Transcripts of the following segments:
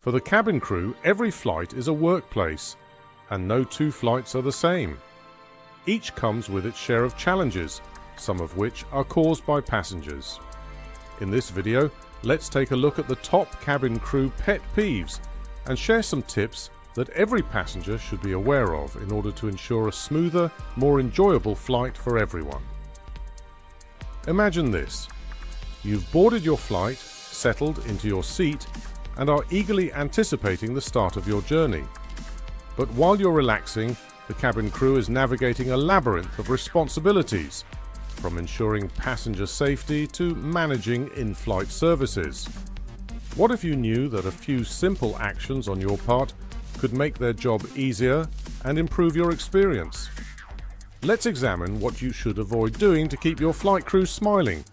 For the cabin crew, every flight is a workplace, and no two flights are the same. Each comes with its share of challenges, some of which are caused by passengers. In this video, let's take a look at the top cabin crew pet peeves and share some tips that every passenger should be aware of in order to ensure a smoother, more enjoyable flight for everyone. Imagine this. You've boarded your flight, settled into your seat, and are eagerly anticipating the start of your journey. But while you're relaxing, the cabin crew is navigating a labyrinth of responsibilities, from ensuring passenger safety to managing in-flight services. What if you knew that a few simple actions on your part could make their job easier and improve your experience? Let's examine what you should avoid doing to keep your flight crew smiling.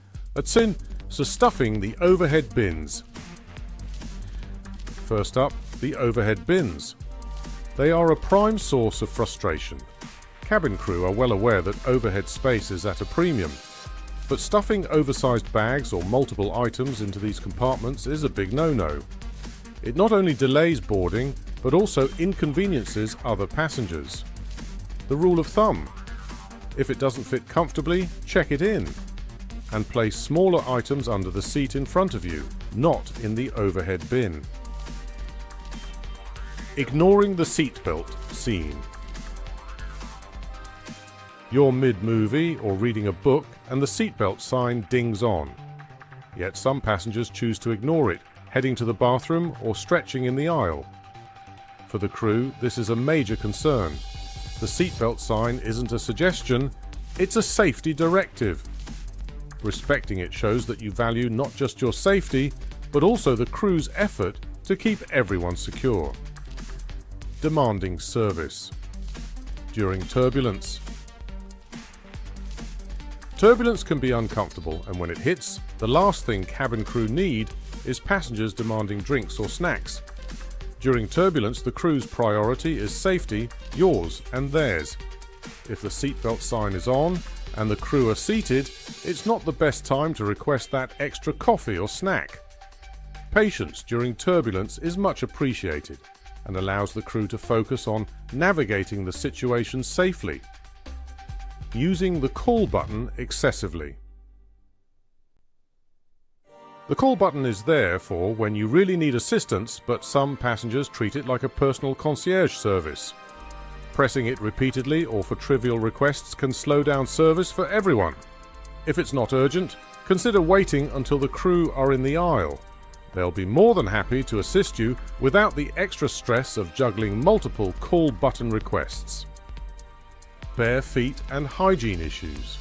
So stuffing the overhead bins. First up, the overhead bins. They are a prime source of frustration. Cabin crew are well aware that overhead space is at a premium, but stuffing oversized bags or multiple items into these compartments is a big no-no. It not only delays boarding, but also inconveniences other passengers. The rule of thumb: if it doesn't fit comfortably, check it in, and place smaller items under the seat in front of you, not in the overhead bin. Ignoring the seatbelt scene. You're mid-movie or reading a book and the seatbelt sign dings on. Yet some passengers choose to ignore it, heading to the bathroom or stretching in the aisle. For the crew, this is a major concern. The seatbelt sign isn't a suggestion, it's a safety directive. Respecting it shows that you value not just your safety, but also the crew's effort to keep everyone secure. Demanding service. During turbulence. Turbulence can be uncomfortable, and when it hits, the last thing cabin crew need is passengers demanding drinks or snacks. During turbulence, the crew's priority is safety, yours and theirs. If the seatbelt sign is on and the crew are seated, it's not the best time to request that extra coffee or snack. Patience during turbulence is much appreciated and allows the crew to focus on navigating the situation safely. Using the call button excessively. The call button is there for when you really need assistance, but some passengers treat it like a personal concierge service. Pressing it repeatedly or for trivial requests can slow down service for everyone. If it's not urgent, consider waiting until the crew are in the aisle. They'll be more than happy to assist you without the extra stress of juggling multiple call button requests. Bare feet and hygiene issues.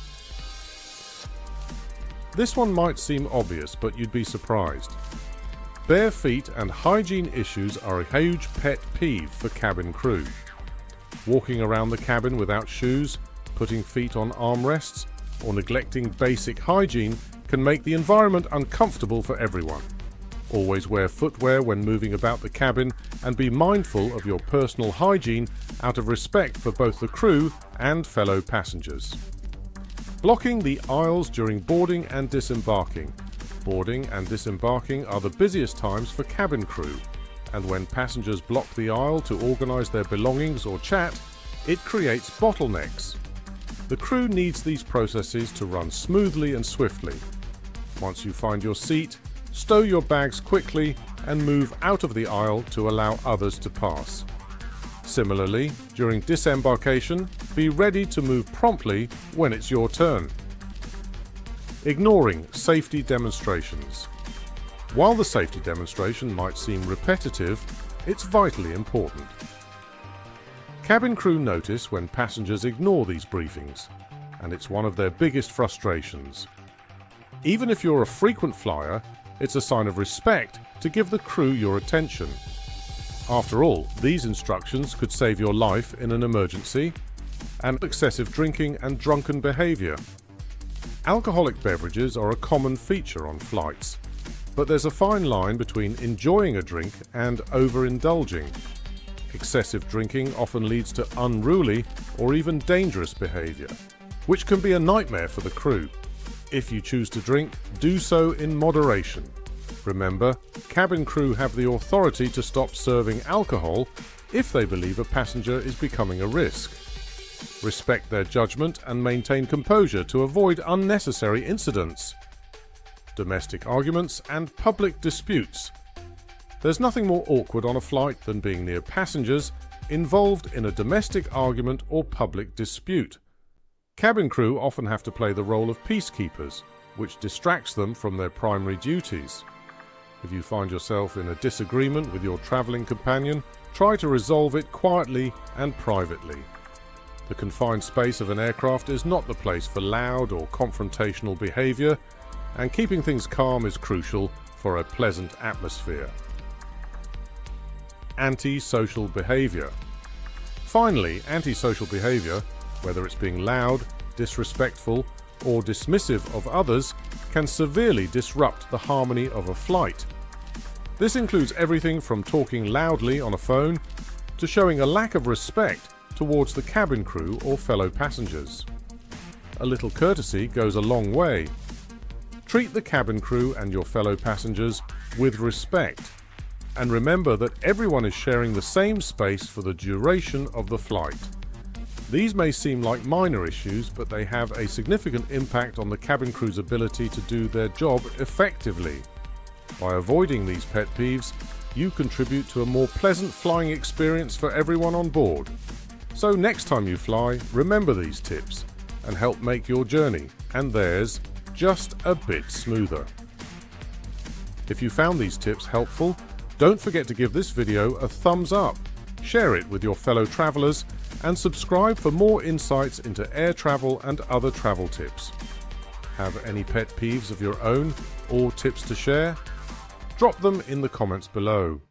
This one might seem obvious, but you'd be surprised. Bare feet and hygiene issues are a huge pet peeve for cabin crew. Walking around the cabin without shoes, putting feet on armrests, or neglecting basic hygiene can make the environment uncomfortable for everyone. Always wear footwear when moving about the cabin and be mindful of your personal hygiene out of respect for both the crew and fellow passengers. Blocking the aisles during boarding and disembarking. Boarding and disembarking are the busiest times for cabin crew, and when passengers block the aisle to organize their belongings or chat, it creates bottlenecks. The crew needs these processes to run smoothly and swiftly. Once you find your seat, stow your bags quickly and move out of the aisle to allow others to pass. Similarly, during disembarkation, be ready to move promptly when it's your turn. Ignoring safety demonstrations. While the safety demonstration might seem repetitive, it's vitally important. Cabin crew notice when passengers ignore these briefings, and it's one of their biggest frustrations. Even if you're a frequent flyer, it's a sign of respect to give the crew your attention. After all, these instructions could save your life in an emergency, and excessive drinking and drunken behavior. Alcoholic beverages are a common feature on flights, but there's a fine line between enjoying a drink and overindulging. Excessive drinking often leads to unruly or even dangerous behavior, which can be a nightmare for the crew. If you choose to drink, do so in moderation. Remember, cabin crew have the authority to stop serving alcohol if they believe a passenger is becoming a risk. Respect their judgment and maintain composure to avoid unnecessary incidents. Domestic arguments and public disputes. There's nothing more awkward on a flight than being near passengers involved in a domestic argument or public dispute. Cabin crew often have to play the role of peacekeepers, which distracts them from their primary duties. If you find yourself in a disagreement with your travelling companion, try to resolve it quietly and privately. The confined space of an aircraft is not the place for loud or confrontational behaviour, and keeping things calm is crucial for a pleasant atmosphere. Antisocial behaviour. Finally, antisocial behaviour, whether it's being loud, disrespectful, or dismissive of others, can severely disrupt the harmony of a flight. This includes everything from talking loudly on a phone to showing a lack of respect towards the cabin crew or fellow passengers. A little courtesy goes a long way. Treat the cabin crew and your fellow passengers with respect, and remember that everyone is sharing the same space for the duration of the flight. These may seem like minor issues, but they have a significant impact on the cabin crew's ability to do their job effectively. By avoiding these pet peeves, you contribute to a more pleasant flying experience for everyone on board. So next time you fly, remember these tips and help make your journey and theirs just a bit smoother. If you found these tips helpful, don't forget to give this video a thumbs up, share it with your fellow travelers, and subscribe for more insights into air travel and other travel tips. Have any pet peeves of your own or tips to share? Drop them in the comments below.